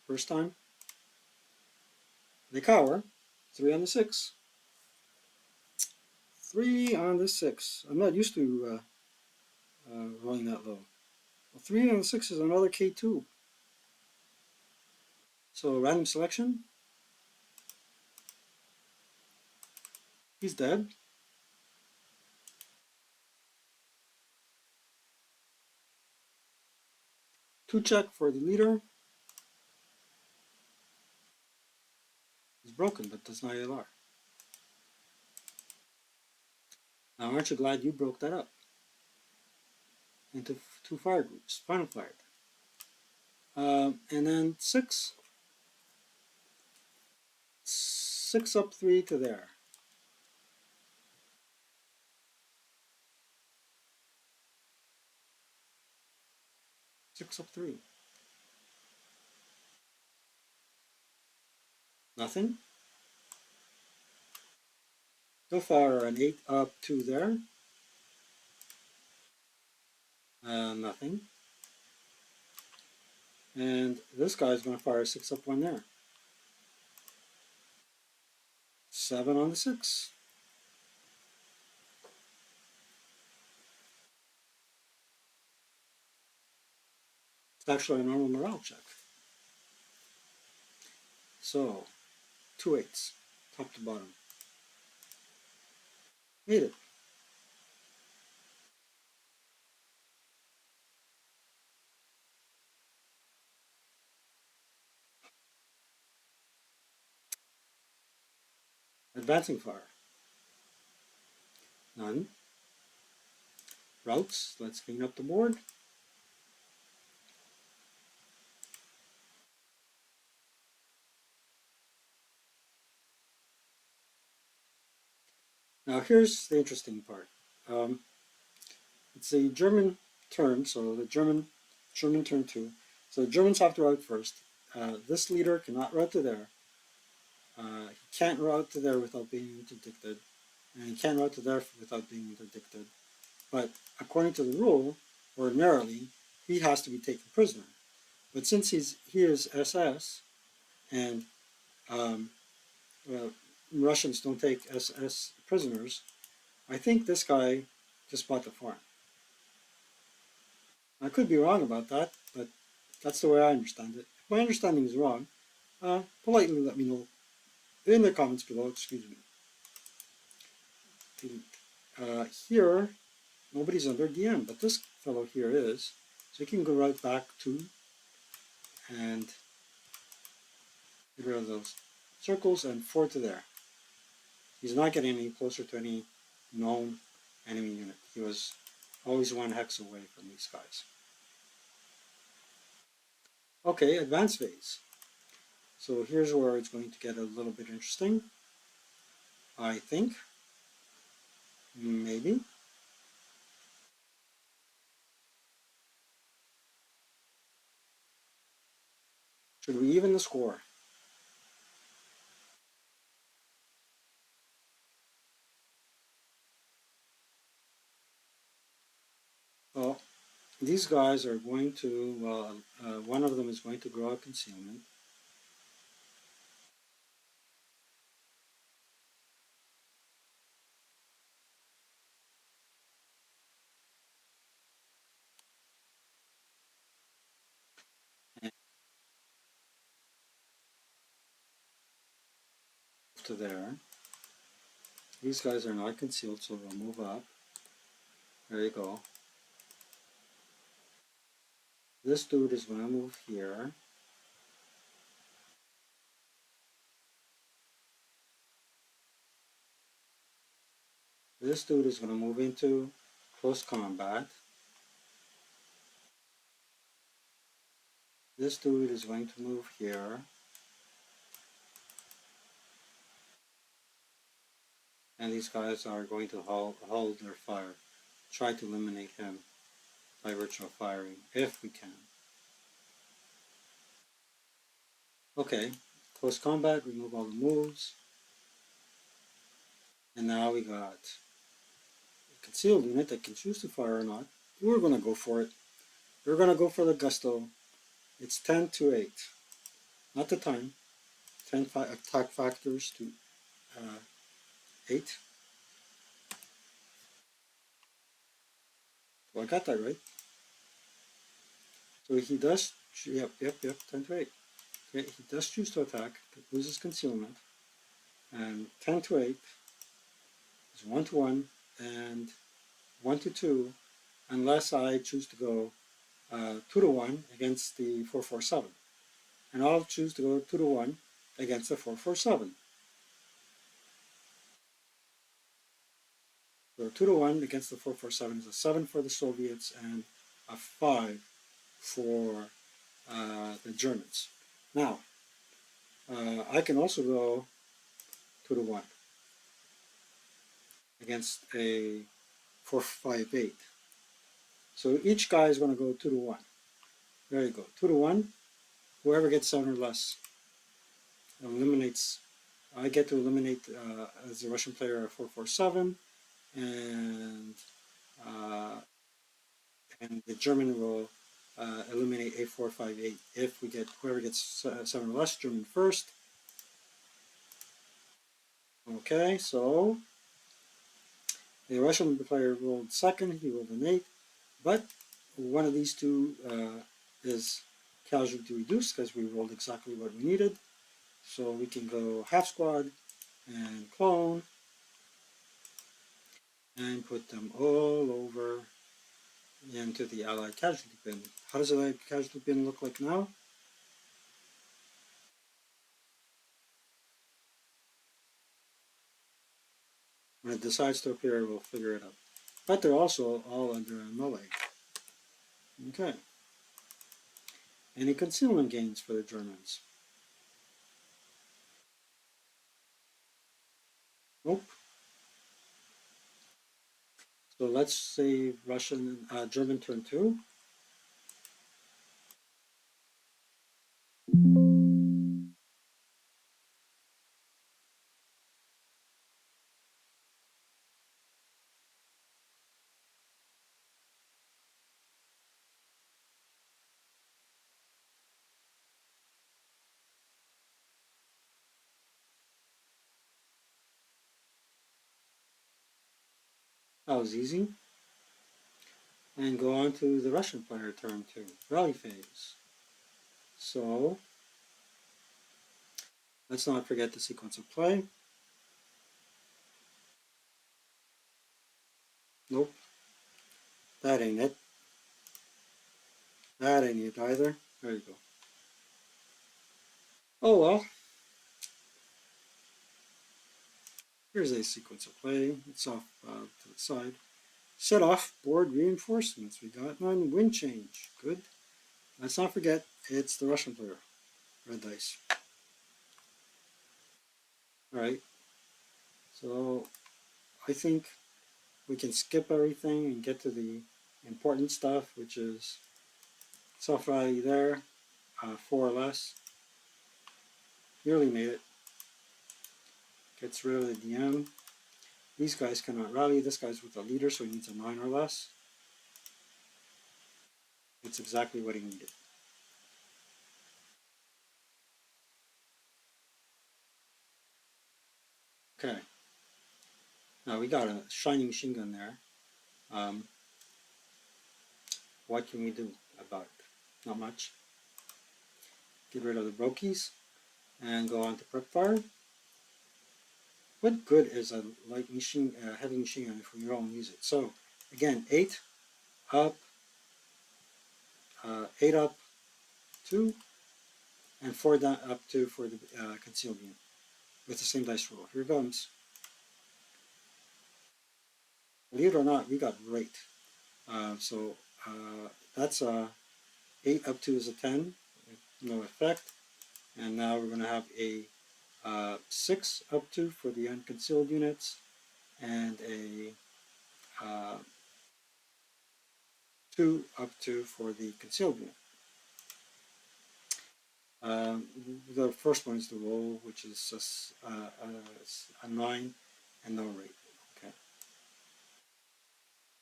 first time. They cower. 3 on the 6. 3 on the 6. I'm not used to rolling that low. Well, 3 on the 6 is another K2. So random selection. He's dead. 2 check for the leader. broken, but does not ILR. Now, aren't you glad you broke that up into two fire groups, final fired? And then six up three to there. Six up three. Nothing. So far, an 8 up 2 there. Nothing. And this guy's going to fire a 6 up 1 there. 7 on the 6. It's actually a normal morale check. So, 2 8s, top to bottom. Made it. Advancing fire. None. Routes, let's clean up the board. Now here's the interesting part. It's a German turn, so the German turn 2. So the Germans have to route first. This leader cannot route to there. He can't route to there without being interdicted, and he can't route to there without being interdicted. But according to the rule, ordinarily, he has to be taken prisoner. But since he is SS, and um, Russians don't take SS prisoners, I think this guy just bought the farm. I could be wrong about that, but that's the way I understand it. If my understanding is wrong, politely let me know in the comments below, excuse me. Here, nobody's under DM, but this fellow here is. So you can go right back to and get rid of those circles and 4 to there. He's not getting any closer to any known enemy unit. He was always 1 hex away from these guys. Okay, advanced phase. So here's where it's going to get a little bit interesting. I think. Maybe. Should we even the score? Well, these guys are going to, well, one of them is going to grow a concealment. And to there. These guys are not concealed, so they'll move up. There you go. This dude is going to move here. This dude is going to move into close combat. This dude is going to move here. And these guys are going to hold their fire. Try to eliminate him by virtue of firing, if we can. Okay, close combat, remove all the moves. And now we got a concealed unit that can choose to fire or not. We're going to go for it. We're going to go for the gusto. It's 10 to 8. Not the time. 10 attack factors to 8. Well, I got that right. So he does, yep, 10 to 8. Okay, he does choose to attack, but loses concealment. And 10 to 8 is 1 to 1 and 1 to 2, unless I choose to go 2 to 1 against the 447. And I'll choose to go 2 to 1 against the 447. So 2-1 against the 447 is a 7 for the Soviets and a 5 for the Germans. Now, I can also go 2-1 against a 458. So each guy is going to go 2-1. There you go, 2-1. Whoever gets 7 or less eliminates. I get to eliminate as a Russian player a 447, and uh, the German will eliminate a 458. If we get whoever gets 7 or less, German first. Okay, so the Russian player rolled second. He rolled an 8, but one of these two is casualty reduced because we rolled exactly what we needed. So we can go half squad and clone and put them all over into the Allied casualty bin. How does the Allied casualty bin look like now? When it decides to appear, we'll figure it out. But they're also all under a melee. Okay. Any concealment gains for the Germans? Nope. So let's say German turn 2. That was easy. And go on to the Russian player turn 2, rally phase. So let's not forget the sequence of play. Nope, that ain't it. That ain't it either. There you go. Oh well, here's a sequence of play. It's off to the side. Set off board reinforcements. We got one wind change. Good. Let's not forget it's the Russian player. Red dice. Alright. So I think we can skip everything and get to the important stuff, which is self rally there, 4 or less. Nearly made it. Gets rid of the DM. These guys cannot rally. This guy's with a leader, so he needs a 9 or less. It's exactly what he needed. Okay. Now we got a shiny machine gun there. What can we do about it? Not much. Get rid of the brokies and go on to prep fire. What good is a heavy machine gun if we don't use it? So again, 8 up, 8 up, 2, and 4 down up 2 for the concealed unit with the same dice roll. Here comes. Believe it or not, we got rate. So that's 8 up 2 is a 10, no effect. And now we're going to have a 6 up 2 for the unconcealed units and a 2 up 2 for the concealed unit. The first one is the roll, which is a 9 and no rate. Okay.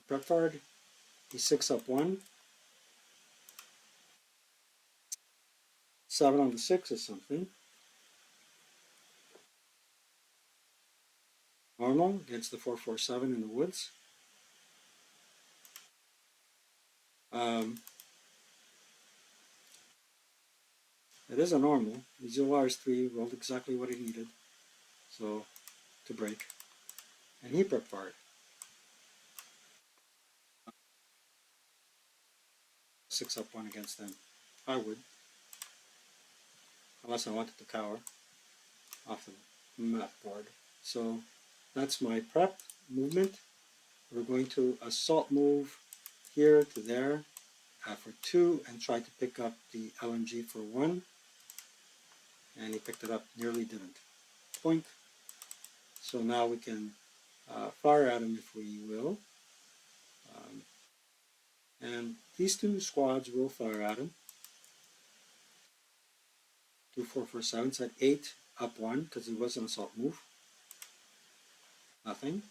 Prep card, D6 up 1. 7 on the 6 is something. Normal against the 447 in the woods. It is a normal. The Zilars 3 rolled exactly what he needed. So, to break. And he prep fired. 6 up 1 against them. I would. Unless I wanted to cower off the map board. So, that's my prep movement. we're going to assault move here to there for 2 and try to pick up the LMG for 1. And he picked it up, nearly didn't. Point. So now we can fire at him if we will. And these 2 squads will fire at him. 2, 4, 4, 7. So at 8, up 1, because it was an assault move. Nothing.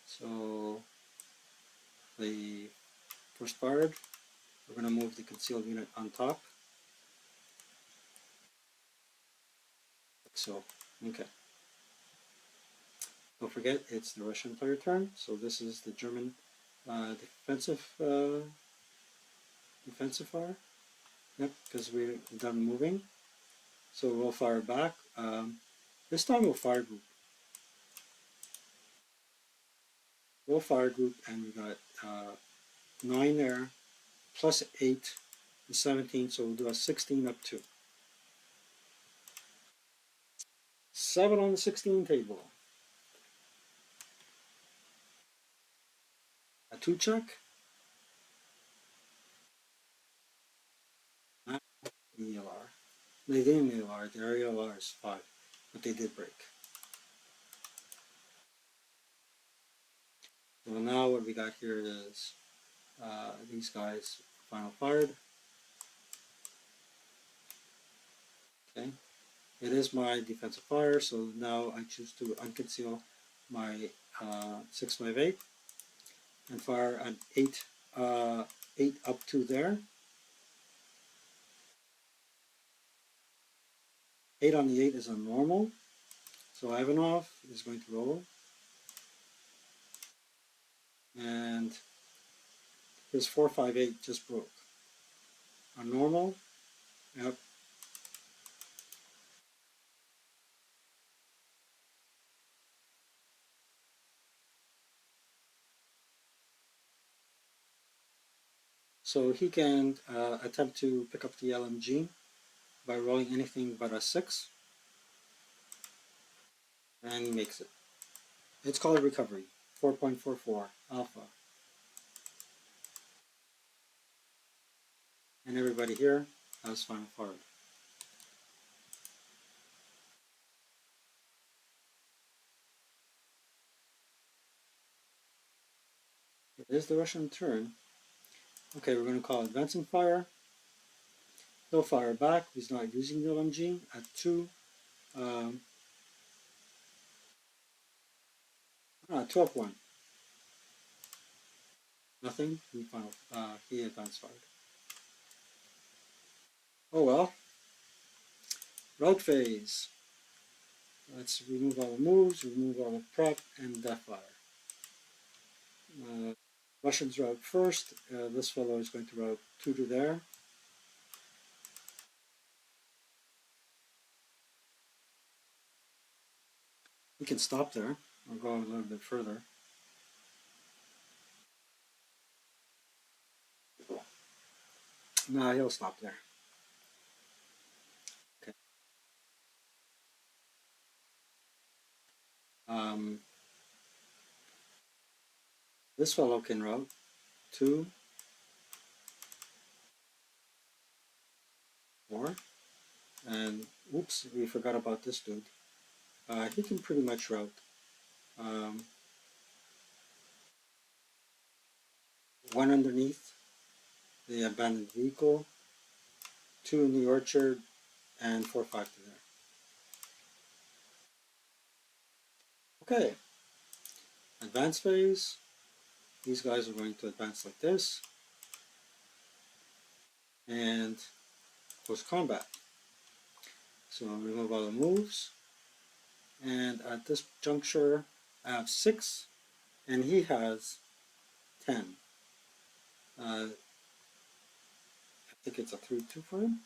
So the first fired. We're going to move the concealed unit on top. Like so. Okay. Don't forget, it's the Russian player turn. So this is the German defensive fire. Yep, because we're done moving. So we'll fire back. This time we'll fire group. We'll fire group, and we got 9 there, plus 8 is 17. So we'll do a 16 up 2. 7 on the 16 table. A 2 check. Not ELR. They didn't ELR. Their ELR is 5, but they did break. So now what we got here is these guys final fired. Okay, it is my defensive fire, so now I choose to unconceal my 658 and fire an 8, 8 up to there. 8 on the 8 is a normal, so Ivanov is going to roll, and his 458 just broke. A normal, yep. So he can attempt to pick up the LMG by rolling anything but a 6, and he makes it. It's called recovery, 4.44 alpha. And everybody here has final fired. It is the Russian turn. Okay, we're going to call advancing fire. He'll fire back. He's not using the LMG at 2. 2 up 1. Nothing. He advanced fired. Oh well. Route phase. Let's remove all the moves, remove all the prep, and death fire. Russians route first. This fellow is going to route 2 to there. We can stop there or go a little bit further. No, he'll stop there. Okay. This fellow can route 2, 4, and oops, we forgot about this dude. He can pretty much route 1 underneath the abandoned vehicle, 2 in the orchard, and 4, 5 to there. Okay, advance phase. These guys are going to advance like this, and close combat. So I'll remove all the moves, and at this juncture, I have 6, and he has 10. I think it's a 3-2 for him.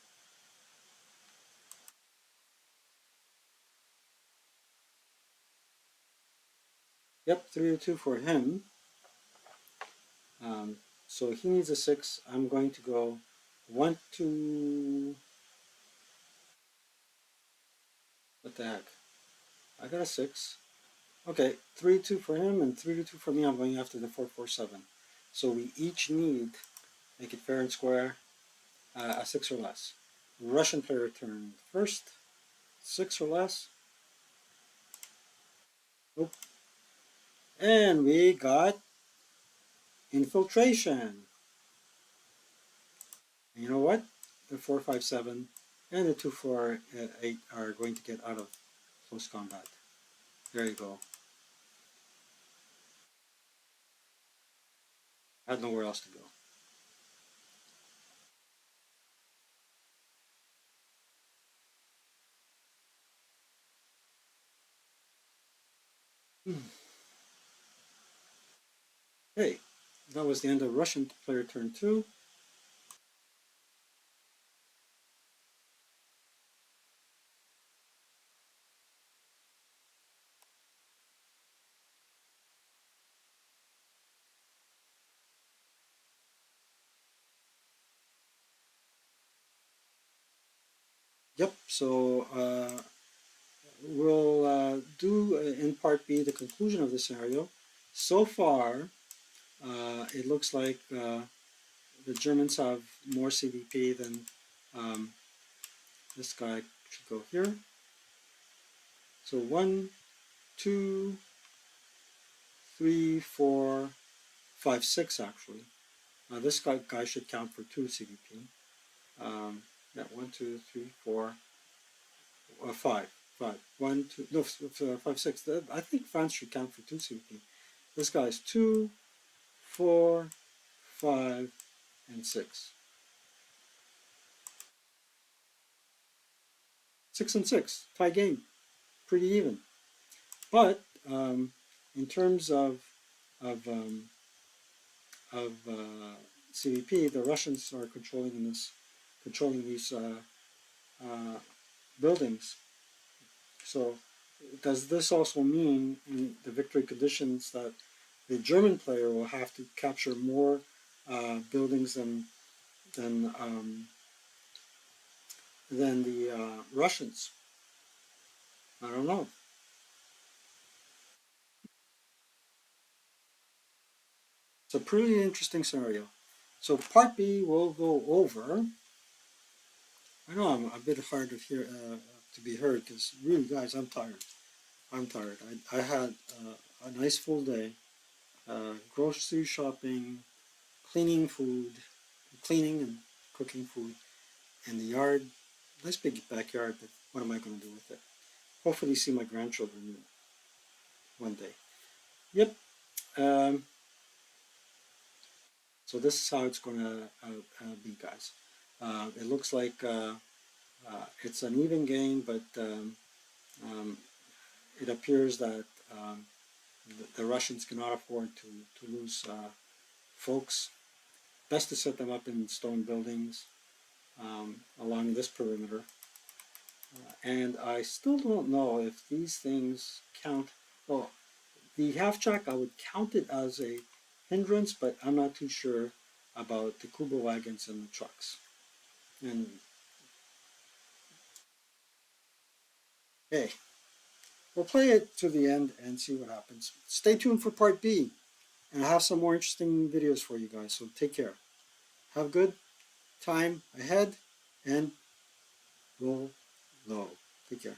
Yep, 3-2 for him. So he needs a 6. I'm going to go 1, 2. What the heck? I got a 6. Okay, 3-2 for him and 3-2 for me. I'm going after the 4-4-7. So we each need, make it fair and square, a 6 or less. Russian player turn first, 6 or less. Nope. And we got infiltration. And you know what? The 4-5-7 and the 2-4-8 are going to get out of close combat. There you go. I had nowhere else to go. Hey, that was the end of Russian player turn 2. Yep, so we'll do in part B the conclusion of the scenario. So far, it looks like the Germans have more CVP than um, this guy should go here. So 1, 2, 3, 4, 5, 6 actually. This guy should count for 2 CVP. Yeah, 1, 2, 3, 4, 5. 5. 1, 2, no, 5, 6. I think France should count for 2 CVP. This guy's 2, 4, 5, and 6. 6 and 6. Tie game. Pretty even. But in terms of CVP, the Russians are controlling these uh, buildings. So does this also mean in the victory conditions that the German player will have to capture more buildings than um, than the Russians? I don't know. It's a pretty interesting scenario. So part B will go over. I know I'm a bit hard to be heard because really, guys, I'm tired. I'm tired. I had a nice full day, grocery shopping, cleaning food, cleaning and cooking food in the yard. Nice big backyard, but what am I going to do with it? Hopefully, see my grandchildren one day. Yep. Um, so this is how it's going to be, guys. It looks like it's an even game, but um, it appears that the Russians cannot afford to lose folks. Best to set them up in stone buildings along this perimeter. And I still don't know if these things count. Well, the half track, I would count it as a hindrance, but I'm not too sure about the Kuba wagons and the trucks. And hey, we'll play it to the end and see what happens. Stay tuned for part B, and I have some more interesting videos for you guys. So take care. Have a good time ahead, and roll low. Take care.